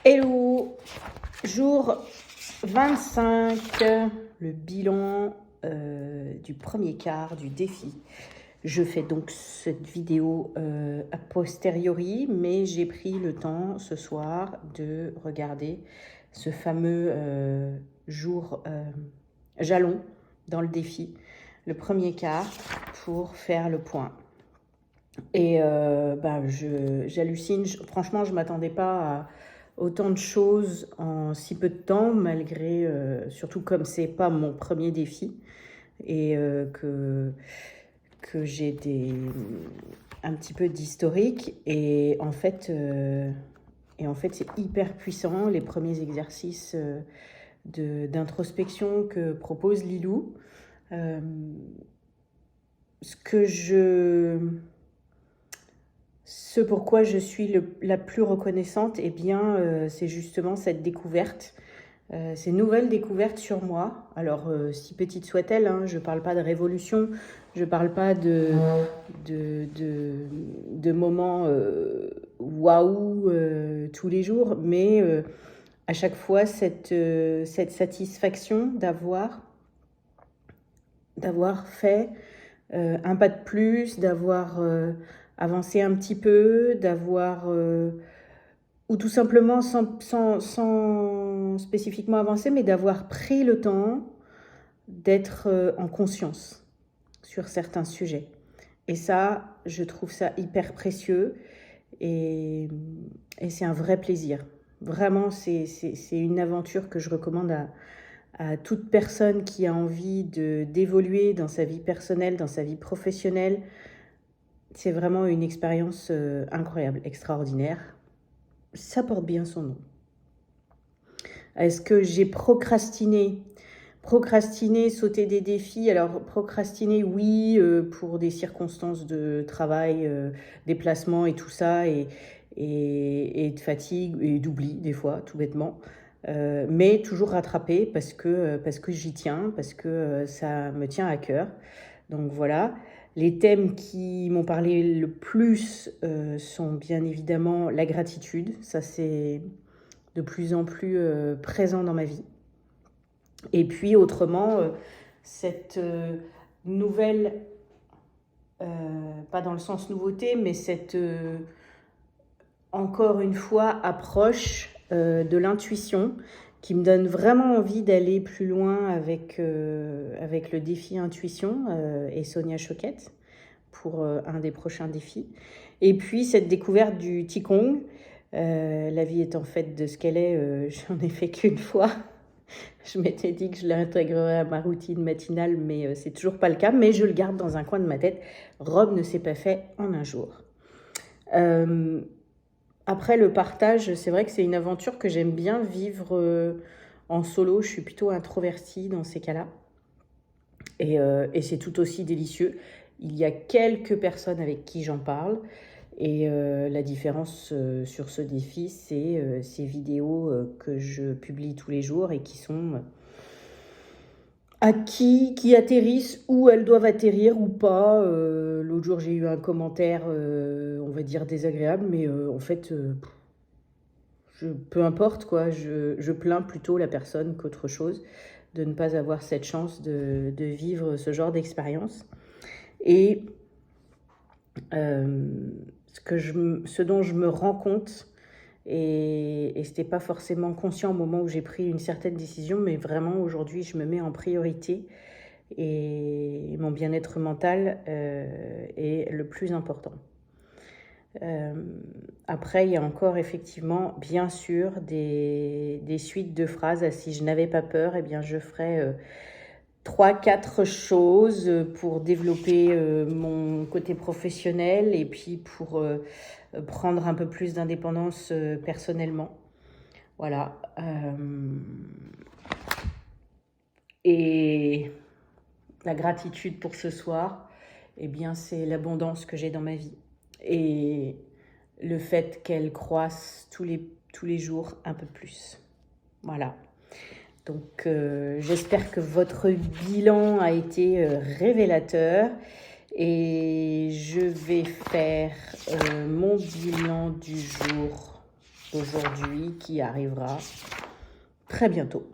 Hello, jour 25, le bilan du premier quart du défi. Je fais donc cette vidéo a posteriori, mais j'ai pris le temps ce soir de regarder ce fameux jour jalon dans le défi, le premier quart, pour faire le point. Et j'hallucine, franchement je ne m'attendais pas à autant de choses en si peu de temps, malgré, surtout comme c'est pas mon premier défi, et que j'ai un petit peu d'historique, et en fait c'est hyper puissant, les premiers exercices d'introspection que propose Lilou. Ce pourquoi je suis la plus reconnaissante, eh bien, c'est justement cette découverte, ces nouvelles découvertes sur moi. Alors, si petite soit-elle, hein, je ne parle pas de révolution, je ne parle pas de moments waouh tous les jours, mais à chaque fois, cette satisfaction d'avoir fait un pas de plus, d'avoir avancé un petit peu, ou tout simplement sans spécifiquement avancer, mais d'avoir pris le temps d'être en conscience sur certains sujets. Et ça, je trouve ça hyper précieux, et c'est un vrai plaisir. Vraiment, c'est une aventure que je recommande à toute personne qui a envie d'évoluer dans sa vie personnelle, dans sa vie professionnelle. C'est vraiment une expérience incroyable, extraordinaire. Ça porte bien son nom. Est-ce que j'ai procrastiné, sauter des défis? Alors, procrastiner, oui, pour des circonstances de travail, déplacement et tout ça, et de fatigue et d'oubli, des fois, tout bêtement. Mais toujours rattraper parce que j'y tiens, parce que ça me tient à cœur. Donc voilà. Les thèmes qui m'ont parlé le plus sont bien évidemment la gratitude. Ça, c'est de plus en plus présent dans ma vie. Et puis autrement, cette nouvelle, pas dans le sens nouveauté, mais cette, encore une fois, approche de l'intuition qui me donne vraiment envie d'aller plus loin avec le défi intuition et Sonia Choquette pour un des prochains défis. Et puis cette découverte du Qigong, la vie étant faite de ce qu'elle est, j'en ai fait qu'une fois. Je m'étais dit que je l'intégrerais à ma routine matinale, mais c'est toujours pas le cas, mais je le garde dans un coin de ma tête. Rome ne s'est pas fait en un jour. Après le partage, c'est vrai que c'est une aventure que j'aime bien vivre en solo. Je suis plutôt introvertie dans ces cas-là. Et c'est tout aussi délicieux. Il y a quelques personnes avec qui j'en parle. Et la différence sur ce défi, c'est ces vidéos que je publie tous les jours et qui sont qui atterrissent où elles doivent atterrir ou pas. L'autre jour, j'ai eu un commentaire, on va dire, désagréable, mais en fait, peu importe, quoi. Je plains plutôt la personne qu'autre chose de ne pas avoir cette chance de vivre ce genre d'expérience. Et ce dont je me rends compte, et c'était pas forcément conscient au moment où j'ai pris une certaine décision, mais vraiment aujourd'hui je me mets en priorité et mon bien-être mental est le plus important. Après, il y a encore effectivement, bien sûr, des suites de phrases. Si je n'avais pas peur, eh bien je ferais 3-4 choses pour développer mon côté professionnel et puis pour prendre un peu plus d'indépendance personnellement. Voilà. Et la gratitude pour ce soir, eh bien, c'est l'abondance que j'ai dans ma vie. Et le fait qu'elle croisse tous les jours un peu plus. Voilà. Donc, j'espère que votre bilan a été révélateur. Et je vais faire mon bilan du jour d'aujourd'hui qui arrivera très bientôt.